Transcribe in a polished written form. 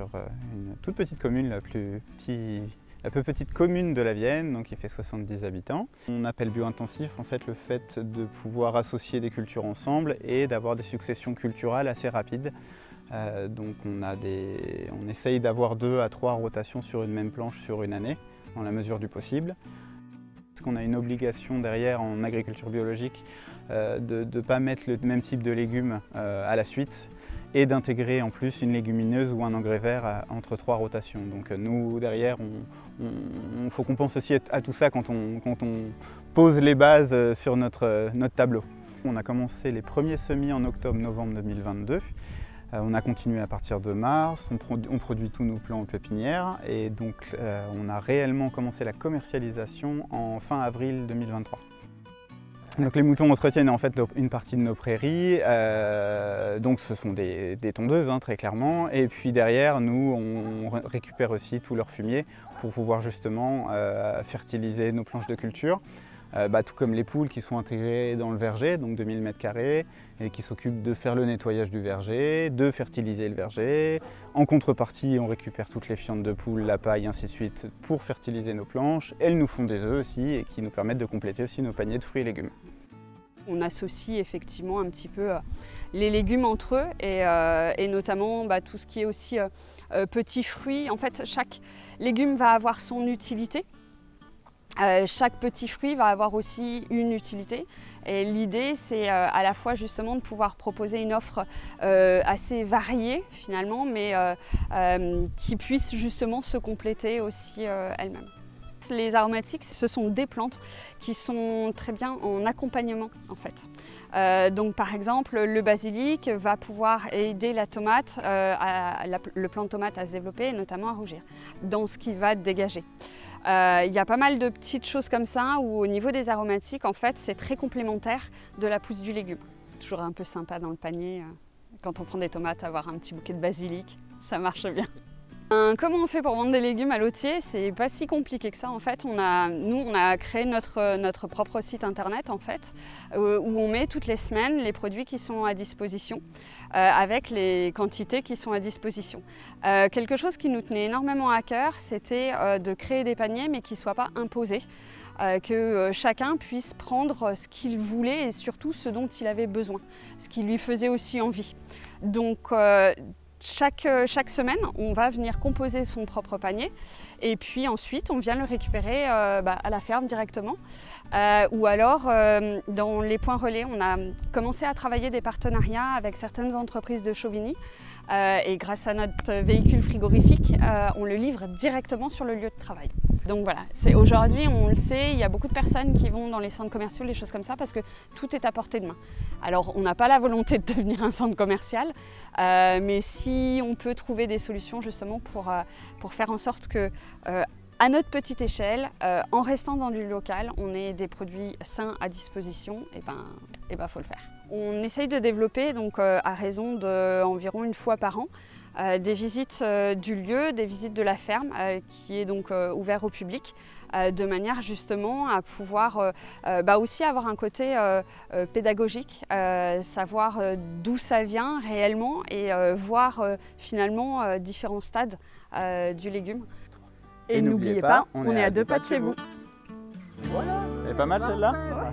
sur une toute petite commune, la plus petite commune de la Vienne, donc qui fait 70 habitants. On appelle bio-intensif en fait le fait de pouvoir associer des cultures ensemble et d'avoir des successions culturales assez rapides. Donc on essaye d'avoir 2 à 3 rotations sur une même planche sur une année, dans la mesure du possible. Parce qu'on a une obligation derrière en agriculture biologique de ne pas mettre le même type de légumes à la suite et d'intégrer en plus une légumineuse ou un engrais vert entre 3 rotations. Donc nous derrière, il faut qu'on pense aussi à tout ça quand on pose les bases sur notre tableau. On a commencé les premiers semis en octobre-novembre 2022. On a continué à partir de mars, on produit tous nos plants en pépinière et donc on a réellement commencé la commercialisation en fin avril 2023. Donc les moutons entretiennent en fait une partie de nos prairies, donc ce sont des tondeuses très clairement, et puis derrière nous on récupère aussi tout leur fumier pour pouvoir justement fertiliser nos planches de culture. Tout comme les poules qui sont intégrées dans le verger, donc 2000 m² et qui s'occupent de faire le nettoyage du verger, de fertiliser le verger. En contrepartie, on récupère toutes les fientes de poules, la paille, ainsi de suite, pour fertiliser nos planches. Elles nous font des œufs aussi et qui nous permettent de compléter aussi nos paniers de fruits et légumes. On associe effectivement un petit peu les légumes entre eux et notamment tout ce qui est aussi petits fruits. En fait, chaque légume va avoir son utilité. Chaque petit fruit va avoir aussi une utilité et l'idée c'est à la fois justement de pouvoir proposer une offre assez variée finalement mais qui puisse justement se compléter aussi elle-même. Les aromatiques, ce sont des plantes qui sont très bien en accompagnement en fait. Donc par exemple, le basilic va pouvoir aider la tomate, le plant de tomate à se développer et notamment à rougir, dans ce qu'il va dégager. Il y a pas mal de petites choses comme ça où au niveau des aromatiques, en fait, c'est très complémentaire de la pousse du légume. Toujours un peu sympa dans le panier, quand on prend des tomates, avoir un petit bouquet de basilic, ça marche bien. Comment on fait pour vendre des légumes à lotier? C'est pas si compliqué que ça en fait. Nous on a créé notre propre site internet en fait, où on met toutes les semaines les produits qui sont à disposition, avec les quantités qui sont à disposition. Quelque chose qui nous tenait énormément à cœur, c'était de créer des paniers mais qui ne soient pas imposés. Que chacun puisse prendre ce qu'il voulait et surtout ce dont il avait besoin, ce qui lui faisait aussi envie. Donc chaque semaine, on va venir composer son propre panier et puis ensuite on vient le récupérer à la ferme directement ou alors dans les points relais. On a commencé à travailler des partenariats avec certaines entreprises de Chauvigny et grâce à notre véhicule frigorifique, on le livre directement sur le lieu de travail. Donc voilà, aujourd'hui on le sait, il y a beaucoup de personnes qui vont dans les centres commerciaux, les choses comme ça, parce que tout est à portée de main. Alors on n'a pas la volonté de devenir un centre commercial, mais si on peut trouver des solutions justement pour faire en sorte que à notre petite échelle, en restant dans du local, on ait des produits sains à disposition, et ben faut le faire. On essaye de développer donc à raison d'environ une fois par an des visites du lieu, des visites de la ferme qui est donc ouvert au public, de manière justement à pouvoir aussi avoir un côté pédagogique, savoir d'où ça vient réellement et voir finalement différents stades du légume. Et n'oubliez pas, on est à 2 pas de chez vous. Voilà, elle est pas mal celle-là.